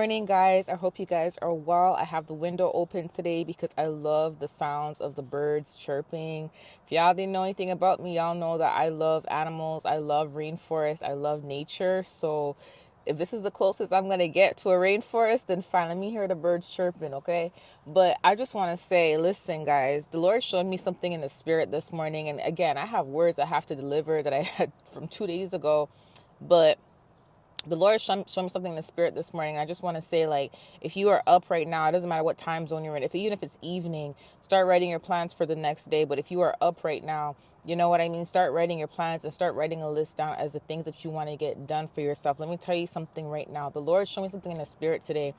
morning, guys. I hope you guys are well. I have the window open today because I love the sounds of the birds chirping. If y'all didn't know anything about me, y'all know that I love animals. I love rainforest. I love nature. So if this is the closest I'm going to get to a rainforest, then fine, let me hear the birds chirping, okay? But I just want to say, listen, guys, the Lord showed me something in the spirit this morning. And again, I have words I have to deliver that I had from 2 days ago. But the Lord showed me something in the spirit this morning. I just want to say, like, if you are up right now, it doesn't matter what time zone you're in. Even if it's evening, start writing your plans for the next day. But if you are up right now, you know what I mean? Start writing your plans and start writing a list down as the things that you want to get done for yourself. Let me tell you something right now. The Lord showed me something in the spirit today.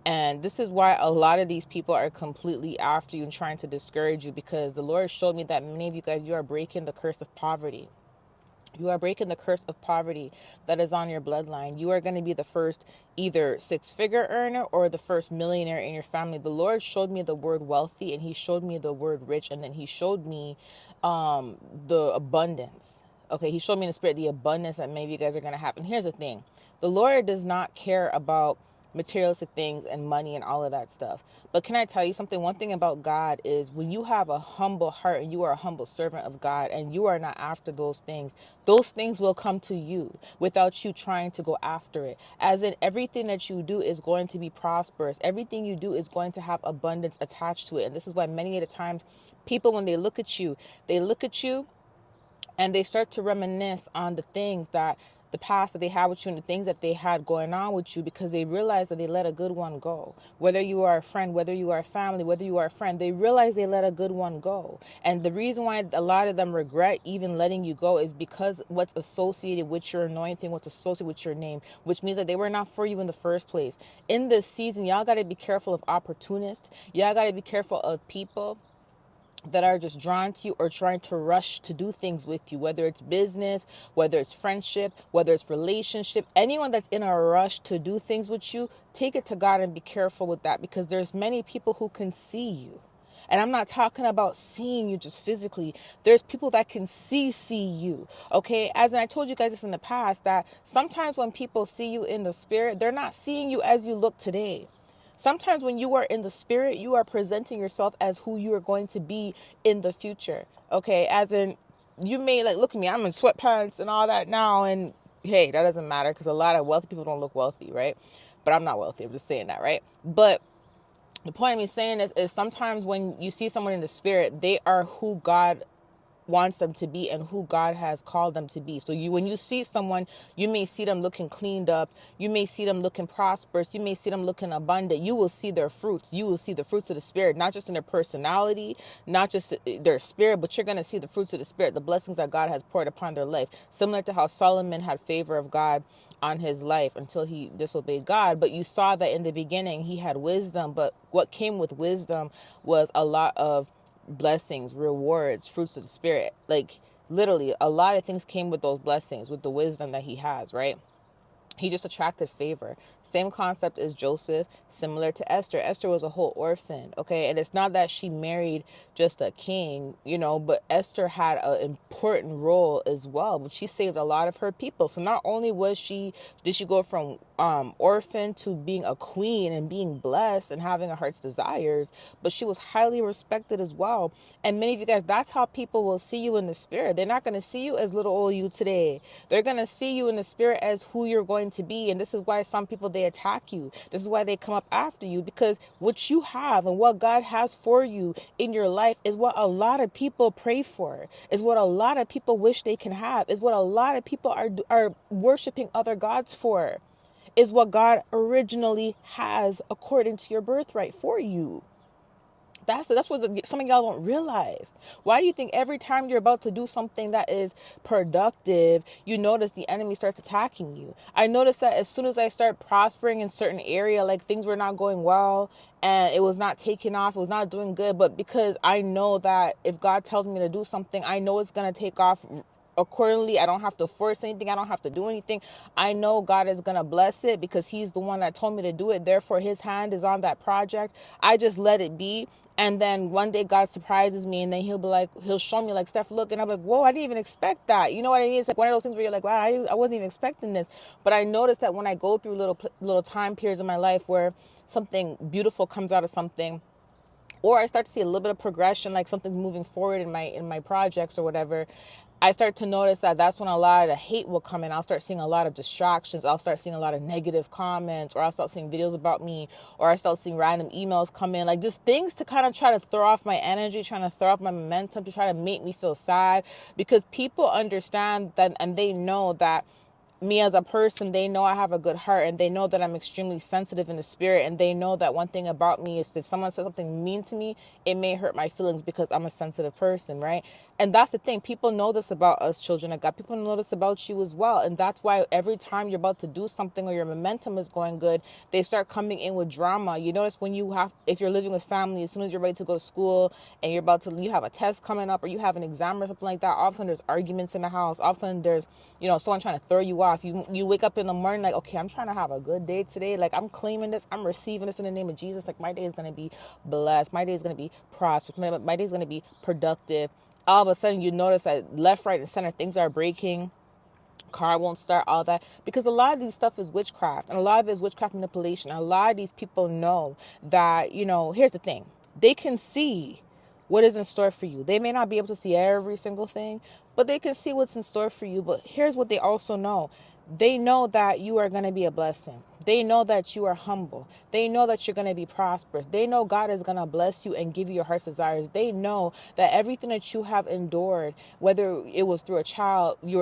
And this is why a lot of these people are completely after you and trying to discourage you, because the Lord showed me that many of you guys, you are breaking the curse of poverty. You are breaking the curse of poverty that is on your bloodline. You are going to be the first either six-figure earner or the first millionaire in your family. The Lord showed me the word wealthy, and he showed me the word rich, and then he showed me the abundance. Okay, he showed me in the spirit the abundance that many of you guys are going to have. And here's the thing. The Lord does not care about materialistic things and money and all of that stuff. But can I tell you something? One thing about God is when you have a humble heart and you are a humble servant of God and you are not after those things will come to you without you trying to go after it. As in, everything that you do is going to be prosperous. Everything you do is going to have abundance attached to it. And this is why many of the times people, when they look at you and they start to reminisce on the things that the past that they had with you and the things that they had going on with you, because they realize that they let a good one go. Whether you are a friend, whether you are a family, whether you are a friend, they realize they let a good one go. And the reason why a lot of them regret even letting you go is because what's associated with your anointing, what's associated with your name, which means that they were not for you in the first place. In this season, y'all got to be careful of opportunists. Y'all got to be careful of people that are just drawn to you or trying to rush to do things with you, whether it's business, whether it's friendship, whether it's relationship. Anyone that's in a rush to do things with you, take it to God and be careful with that, because there's many people who can see you. And I'm not talking about seeing you just physically. There's people that can see you. Okay. As I told you guys this in the past, that sometimes when people see you in the spirit, they're not seeing you as you look today. Sometimes when you are in the spirit, you are presenting yourself as who you are going to be in the future. Okay. As in, you may like, look at me, I'm in sweatpants and all that now. And hey, that doesn't matter, because a lot of wealthy people don't look wealthy, right? But I'm not wealthy. I'm just saying that, right? But the point of me saying this is sometimes when you see someone in the spirit, they are who God wants them to be and who God has called them to be. So when you see someone, you may see them looking cleaned up. You may see them looking prosperous. You may see them looking abundant. You will see their fruits. You will see the fruits of the spirit, not just in their personality, not just their spirit, but you're going to see the fruits of the spirit, the blessings that God has poured upon their life. Similar to how Solomon had favor of God on his life until he disobeyed God. But you saw that in the beginning, he had wisdom, but what came with wisdom was a lot of blessings, rewards, fruits of the spirit. Like literally a lot of things came with those blessings, with the wisdom that he has, right? He just attracted favor. Same concept as Joseph, similar to Esther. Esther was a whole orphan, okay? And it's not that she married just a king, but Esther had an important role as well. But she saved a lot of her people. So not only did she go from orphan to being a queen and being blessed and having a heart's desires, but she was highly respected as well. And many of you guys, that's how people will see you in the spirit. They're not going to see you as little old you today. They're going to see you in the spirit as who you're going to be. And this is why some people, they attack you. This is why they come up after you, because what you have and what God has for you in your life is what a lot of people pray for, is what a lot of people wish they can have, is what a lot of people are worshiping other gods for, is what God originally has according to your birthright for you. That's what some of y'all don't realize. Why do you think every time you're about to do something that is productive, you notice the enemy starts attacking you? I noticed that as soon as I start prospering in certain area, like things were not going well and it was not taking off, it was not doing good, but because I know that if God tells me to do something, I know it's going to take off accordingly. I don't have to force anything. I don't have to do anything. I know God is going to bless it because he's the one that told me to do it. Therefore, his hand is on that project. I just let it be. And then one day God surprises me, and then he'll be like, he'll show me like, Steph, look. And I'm like, whoa, I didn't even expect that. You know what I mean? It's like one of those things where you're like, wow, I wasn't even expecting this. But I noticed that when I go through little time periods in my life where something beautiful comes out of something, or I start to see a little bit of progression, like something's moving forward in my projects or whatever, I start to notice that that's when a lot of hate will come in. I'll start seeing a lot of distractions. I'll start seeing a lot of negative comments, or I'll start seeing videos about me, or I start seeing random emails come in, like just things to kind of try to throw off my energy, trying to throw off my momentum, to try to make me feel sad, because people understand that, and they know that me as a person, they know I have a good heart, and they know that I'm extremely sensitive in the spirit, and they know that one thing about me is if someone says something mean to me, it may hurt my feelings because I'm a sensitive person, right? And that's the thing. People know this about us children of God. People know this about you as well. And that's why every time you're about to do something or your momentum is going good, they start coming in with drama. You notice when if you're living with family, as soon as you're ready to go to school and you have a test coming up, or you have an exam or something like that, all of a sudden there's arguments in the house. All of a sudden there's, someone trying to throw you off. You wake up in the morning like, okay, I'm trying to have a good day today. Like, I'm claiming this. I'm receiving this in the name of Jesus. Like, my day is going to be blessed. My day is going to be prosperous. My day is going to be productive. All of a sudden you notice that left, right, and center things are breaking. Car won't start, all that, because a lot of these stuff is witchcraft, and a lot of it is witchcraft manipulation. A lot of these people know that, here's the thing. They can see what is in store for you. They may not be able to see every single thing, but they can see what's in store for you. But here's what they also know. They know that you are going to be a blessing. They know that you are humble. They know that you're going to be prosperous. They know God is going to bless you and give you your heart's desires. They know that everything that you have endured, whether it was through your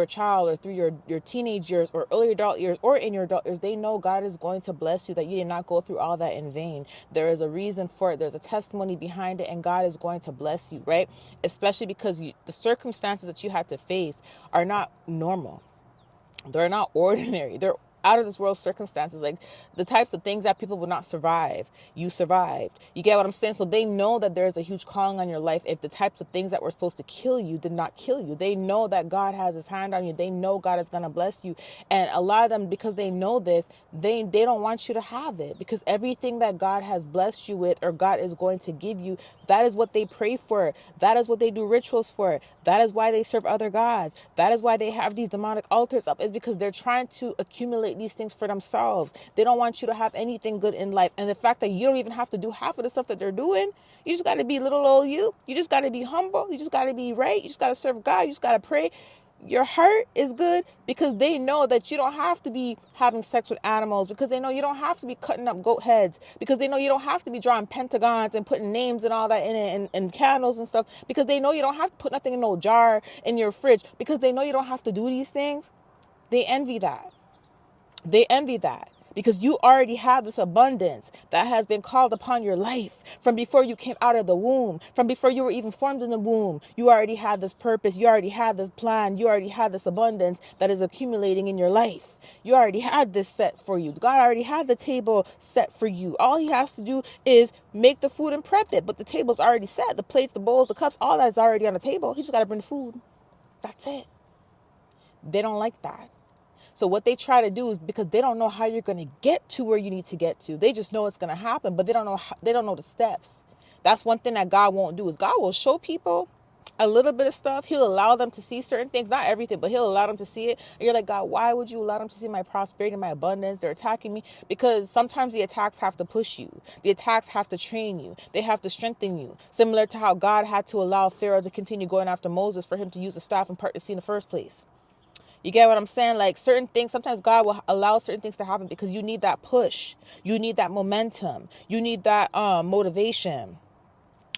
child, or through your teenage years, or early adult years, or in your adult years, they know God is going to bless you, that you did not go through all that in vain. There is a reason for it. There's a testimony behind it, and God is going to bless you, right? Especially because the circumstances that you had to face are not normal. They're not ordinary. They're out of this world circumstances, like the types of things that people would not survive. You survived. You get what I'm saying? So they know that there's a huge calling on your life if the types of things that were supposed to kill you did not kill you. They know that God has his hand on you. They know God is going to bless you. And a lot of them, because they know this, they don't want you to have it, because everything that God has blessed you with, or God is going to give you, that is what they pray for. That is what they do rituals for. That is why they serve other gods. That is why they have these demonic altars up, is because they're trying to accumulate these things for themselves. They don't want you to have anything good in life. And the fact that you don't even have to do half of the stuff that they're doing, you just got to be little old you. You just got to be humble. You just got to be right. You just got to serve God. You just got to pray. Your heart is good, because they know that you don't have to be having sex with animals, because they know you don't have to be cutting up goat heads, because they know you don't have to be drawing pentagons and putting names and all that in it, and candles and stuff, because they know you don't have to put nothing in no jar in your fridge, because they know you don't have to do these things. They envy that. They envy that, because you already have this abundance that has been called upon your life from before you came out of the womb, from before you were even formed in the womb. You already had this purpose. You already had this plan. You already had this abundance that is accumulating in your life. You already had this set for you. God already had the table set for you. All he has to do is make the food and prep it, but the table's already set. The plates, the bowls, the cups, all that's already on the table. He just got to bring the food. That's it. They don't like that. So what they try to do is, because they don't know how you're going to get to where you need to get to. They just know it's going to happen, but they don't know the steps. That's one thing that God won't do, is God will show people a little bit of stuff. He'll allow them to see certain things, not everything, but he'll allow them to see it. And you're like, God, why would you allow them to see my prosperity, my abundance? They're attacking me. Because sometimes the attacks have to push you. The attacks have to train you. They have to strengthen you. Similar to how God had to allow Pharaoh to continue going after Moses for him to use the staff and part the sea in the first place. You get what I'm saying? Like, certain things, sometimes God will allow certain things to happen because you need that push. You need that momentum. You need that motivation.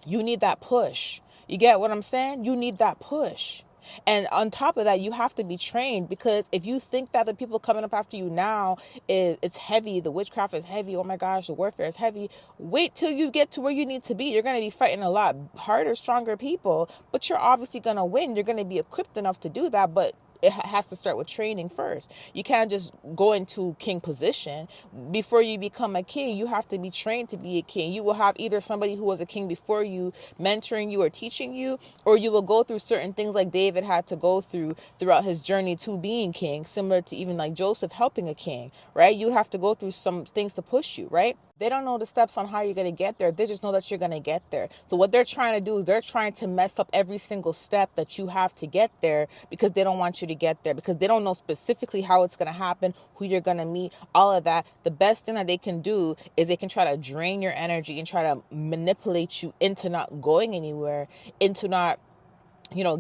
You need that push. You get what I'm saying? You need that push. And on top of that, you have to be trained, because if you think that the people coming up after you now, it's heavy, the witchcraft is heavy, oh my gosh, the warfare is heavy, wait till you get to where you need to be. You're going to be fighting a lot harder, stronger people, but you're obviously going to win. You're going to be equipped enough to do that. But it has to start with training first. You can't just go into king position. Before you become a king, you have to be trained to be a king. You will have either somebody who was a king before you mentoring you or teaching you, or you will go through certain things like David had to go through throughout his journey to being king, similar to even like Joseph helping a king, right? You have to go through some things to push you, right? They don't know the steps on how you're going to get there. They just know that you're going to get there. So what they're trying to do is they're trying to mess up every single step that you have to get there, because they don't want you to get there, because they don't know specifically how it's going to happen, who you're going to meet, all of that. The best thing that they can do is they can try to drain your energy and try to manipulate you into not going anywhere, into not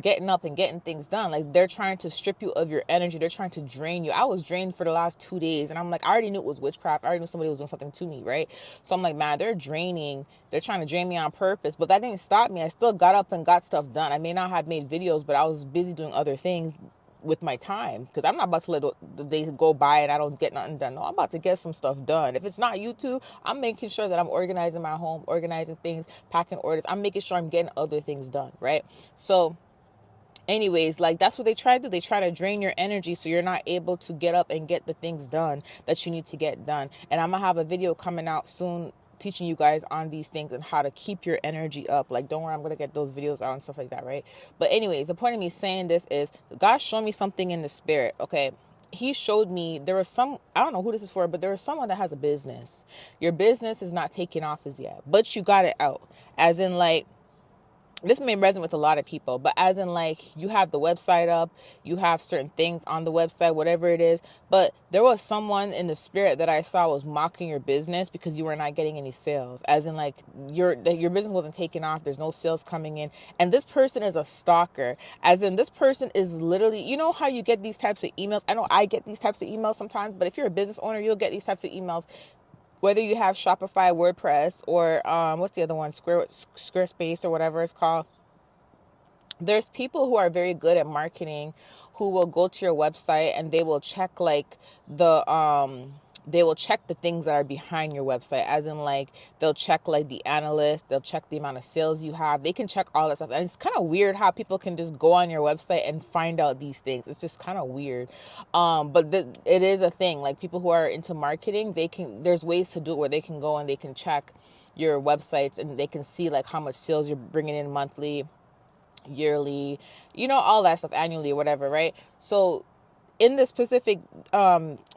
getting up and getting things done. Like, they're trying to strip you of your energy. They're trying to drain you. I was drained for the last 2 days, and I'm like, I already knew it was witchcraft. I already knew somebody was doing something to me, right? So I'm like, man, they're trying to drain me on purpose. But that didn't stop me. I still got up and got stuff done. I may not have made videos, but I was busy doing other things with my time, because I'm not about to let the days go by and I don't get nothing done. No, I'm about to get some stuff done. If it's not YouTube, I'm making sure that I'm organizing my home, organizing things, packing orders. I'm making sure I'm getting other things done, right? So anyways, like, that's what they try to do. They try to drain your energy so you're not able to get up and get the things done that you need to get done. And I'm gonna have a video coming out soon teaching you guys on these things and how to keep your energy up. Like, don't worry, I'm gonna get those videos out and stuff like that, right? But anyways, the point of me saying this is God showed me something in the spirit. Okay, he showed me there was I don't know who this is for, but there was someone that has a business. Your business is not taking off as yet, but you got it out. As in, like, this may resonate with a lot of people, but as in, like, you have the website up, you have certain things on the website, whatever it is. But there was someone in the spirit that I saw was mocking your business because you were not getting any sales. As in, like, your business wasn't taking off. There's no sales coming in. And this person is a stalker. As in, this person is literally, you know how you get these types of emails? I know I get these types of emails sometimes, but if you're a business owner, you'll get these types of emails. Whether you have Shopify, WordPress, or what's the other one, Squarespace or whatever it's called. There's people who are very good at marketing who will go to your website and they will check like they will check the things that are behind your website. As in, like, they'll check like the analyst, they'll check the amount of sales you have. They can check all that stuff. And it's kind of weird how people can just go on your website and find out these things. It's just kind of weird. But it is a thing. Like, people who are into marketing, there's ways to do it where they can go and they can check your websites and they can see like how much sales you're bringing in monthly, yearly, all that stuff, annually, whatever, right? So in this specific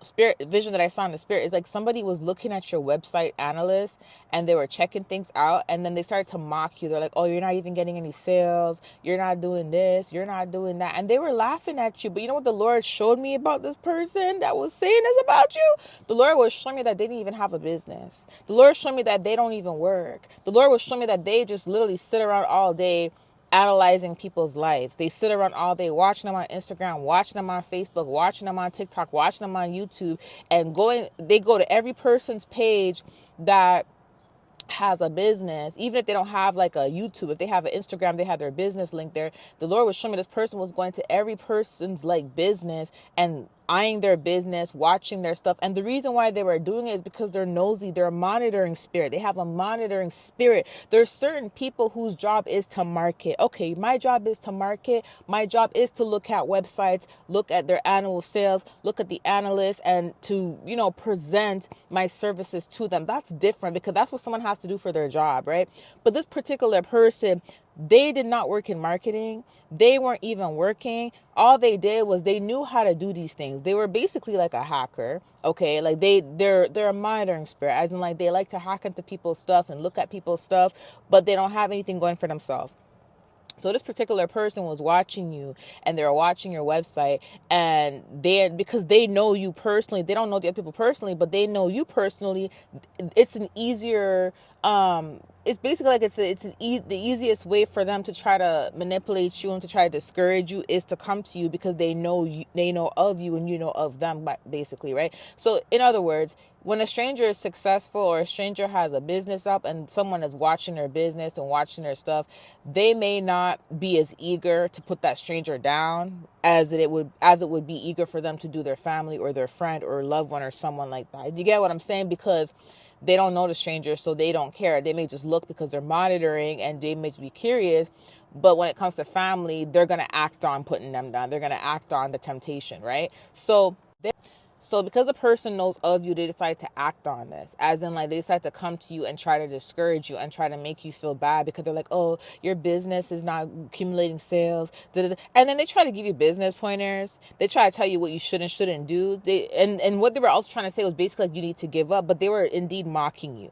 spirit vision that I saw in the spirit, is like somebody was looking at your website analyst and they were checking things out, and then they started to mock you. They're like, oh, you're not even getting any sales, you're not doing this, you're not doing that, and they were laughing at you. But you know what the Lord showed me about this person that was saying this about you? The Lord was showing me that they didn't even have a business. The Lord showed me that they don't even work. The Lord was showing me that they just literally sit around all day analyzing people's lives. They sit around all day watching them on Instagram, watching them on Facebook, watching them on TikTok, watching them on YouTube, and they go to every person's page that has a business. Even if they don't have like a YouTube, if they have an Instagram, they have their business link there. The Lord was showing me this person was going to every person's like business and eyeing their business, watching their stuff. And the reason why they were doing it is because they're nosy. They're a monitoring spirit. They have a monitoring spirit. There's certain people whose job is to market. Okay, my job is to market. My job is to look at websites, look at their annual sales, look at the analysts, and to, present my services to them. That's different because that's what someone has to do for their job, right? But this particular person, they did not work in marketing. They weren't even working. All they did was they knew how to do these things. They were basically like a hacker. Okay, like they're a monitoring spirit, as in like they like to hack into people's stuff and look at people's stuff, but they don't have anything going for themselves. So this particular person was watching you and they're watching your website, and because they know you personally, they don't know the other people personally, but they know you personally. It's an easier, it's basically like the easiest way for them to try to manipulate you and to try to discourage you is to come to you because they know of you and you know of them, basically, right? So in other words, when a stranger is successful or a stranger has a business up and someone is watching their business and watching their stuff, they may not be as eager to put that stranger down as it would be eager for them to do their family or their friend or loved one or someone like that. You get what I'm saying? Because They don't know the stranger, so they don't care. They may just look because they're monitoring and they may just be curious. But when it comes to family, they're going to act on putting them down. They're going to act on the temptation, right? So because the person knows of you, they decide to act on this. As in, like, they decide to come to you and try to discourage you and try to make you feel bad because they're like, oh, your business is not accumulating sales. Da-da-da. And then they try to give you business pointers. They try to tell you what you should and shouldn't do. And what they were also trying to say was basically like you need to give up. But they were indeed mocking you.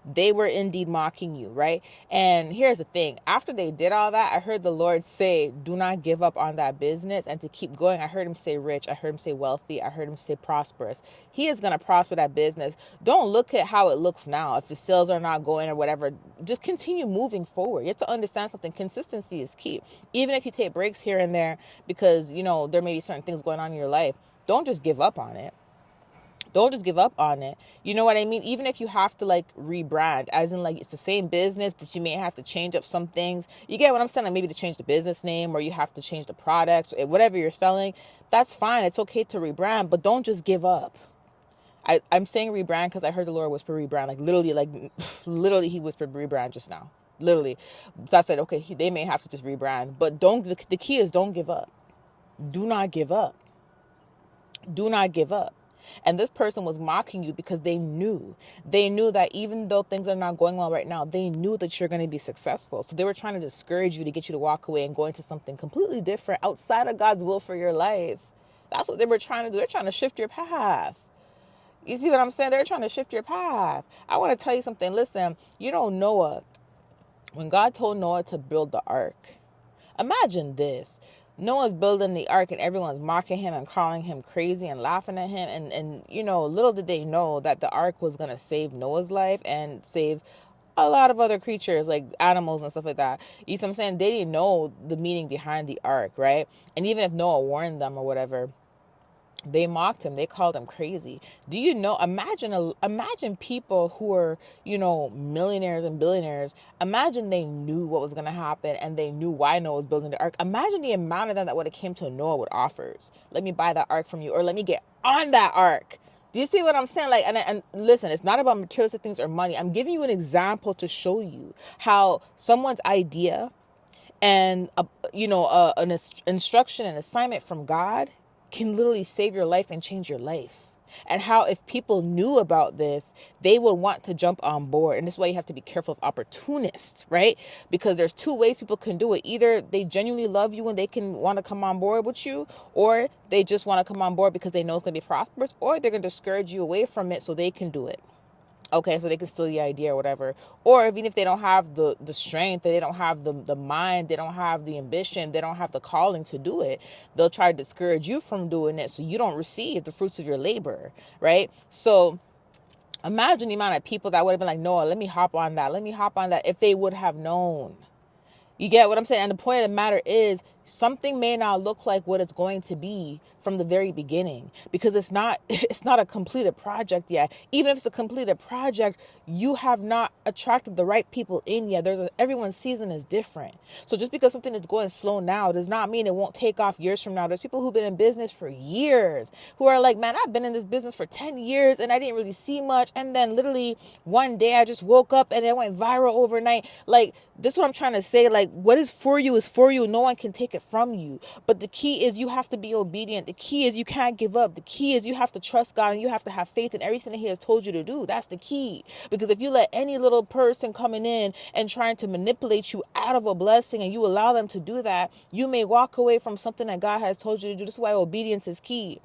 They were indeed mocking you, right? And here's the thing. After they did all that, I heard the Lord say, do not give up on that business and to keep going. I heard him say rich. I heard him say wealthy. I heard him say prosperous. He is going to prosper that business. Don't look at how it looks now. If the sales are not going or whatever, just continue moving forward. You have to understand something. Consistency is key. Even if you take breaks here and there because, you know, there may be certain things going on in your life, don't just give up on it. Don't just give up on it. You know what I mean? Even if you have to like rebrand, as in like it's the same business, but you may have to change up some things. You get what I'm saying? Like maybe to change the business name or you have to change the products, whatever you're selling. That's fine. It's okay to rebrand, but don't just give up. I'm saying rebrand because I heard the Lord whisper rebrand. Literally he whispered rebrand just now. Literally. So I said, okay, they may have to just rebrand, but the key is don't give up. Do not give up. Do not give up. And this person was mocking you because they knew that even though things are not going well right now, they knew that you're going to be successful. So they were trying to discourage you to get you to walk away and go into something completely different outside of God's will for your life. That's what they were trying to do. They're trying to shift your path. You see what I'm saying? They're trying to shift your path. I want to tell you something. Listen, you know, Noah, when God told Noah to build the ark, imagine this. Noah's building the ark and everyone's mocking him and calling him crazy and laughing at him. And you know, little did they know that the ark was going to save Noah's life and save a lot of other creatures like animals and stuff like that. You see what I'm saying? They didn't know the meaning behind the ark, right? And even if Noah warned them or whatever, they mocked him. They called him crazy. Do you know? Imagine people who are, you know, millionaires and billionaires. Imagine they knew what was going to happen and they knew why Noah was building the ark. Imagine the amount of them that would have came to Noah with offers. Let me buy that ark from you, or let me get on that ark. Do you see what I'm saying? Like, and listen, it's not about materialistic things or money. I'm giving you an example to show you how someone's idea and an instruction and assignment from God can literally save your life and change your life. And how if people knew about this, they would want to jump on board. And this is why you have to be careful of opportunists, right? Because there's two ways people can do it. Either they genuinely love you and they can want to come on board with you, or they just want to come on board because they know it's going to be prosperous, or they're going to discourage you away from it so they can do it. Okay, so they can steal the idea or whatever. Or even if they don't have the strength, they don't have the mind, they don't have the ambition, they don't have the calling to do it, they'll try to discourage you from doing it so you don't receive the fruits of your labor, right? So imagine the amount of people that would have been like, Noah, let me hop on that, if they would have known. You get what I'm saying? And the point of the matter is, something may not look like what it's going to be from the very beginning, because it's not a completed project yet. Even if it's a completed project, you have not attracted the right people in yet. Everyone's season is different. So just because something is going slow now does not mean it won't take off years from now. There's people who've been in business for years who are like, man, I've been in this business for 10 years and I didn't really see much. And then literally one day I just woke up and it went viral overnight. Like, this is what I'm trying to say. Like, what is for you is for you. No one can take it from you. But the key is you have to be obedient. The key is you can't give up. The key is you have to trust God and you have to have faith in everything that He has told you to do. That's the key. Because if you let any little person coming in and trying to manipulate you out of a blessing and you allow them to do that, you may walk away from something that God has told you to do. This is why obedience is key.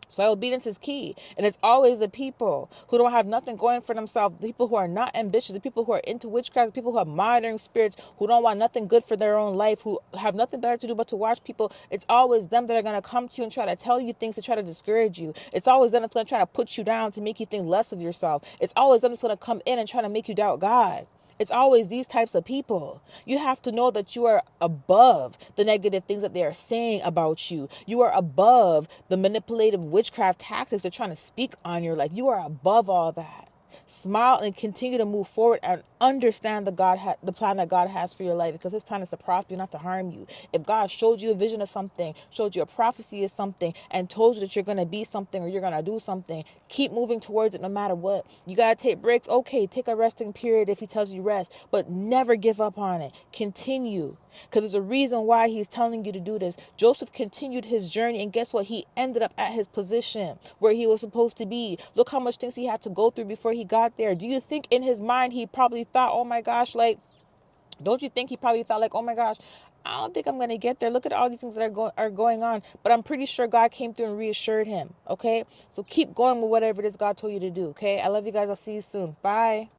So obedience is key. And it's always the people who don't have nothing going for themselves, the people who are not ambitious, the people who are into witchcraft, the people who have monitoring spirits, who don't want nothing good for their own life, who have nothing better to do but to watch people. It's always them that are going to come to you and try to tell you things to try to discourage you. It's always them that's going to try to put you down to make you think less of yourself. It's always them that's going to come in and try to make you doubt God. It's always these types of people. You have to know that you are above the negative things that they are saying about you. You are above the manipulative witchcraft tactics they're trying to speak on your life. You are above all that. Smile and continue to move forward and understand the plan that God has for your life, because his plan is to prosper you, not to harm you. If God showed you a vision of something, showed you a prophecy of something, and told you that you're going to be something or you're going to do something, keep moving towards it no matter what. You got to take breaks. Okay, take a resting period if he tells you rest, but never give up on it. Continue, because there's a reason why he's telling you to do this. Joseph continued his journey, and guess what? He ended up at his position where he was supposed to be. Look how much things he had to go through before he got there. Do you think in his mind he probably thought, oh my gosh, like, don't you think he probably thought like, oh my gosh, I don't think I'm going to get there. Look at all these things that are going on. But I'm pretty sure God came through and reassured him. Okay, so keep going with whatever it is God told you to do. Okay, I love you guys. I'll see you soon. Bye.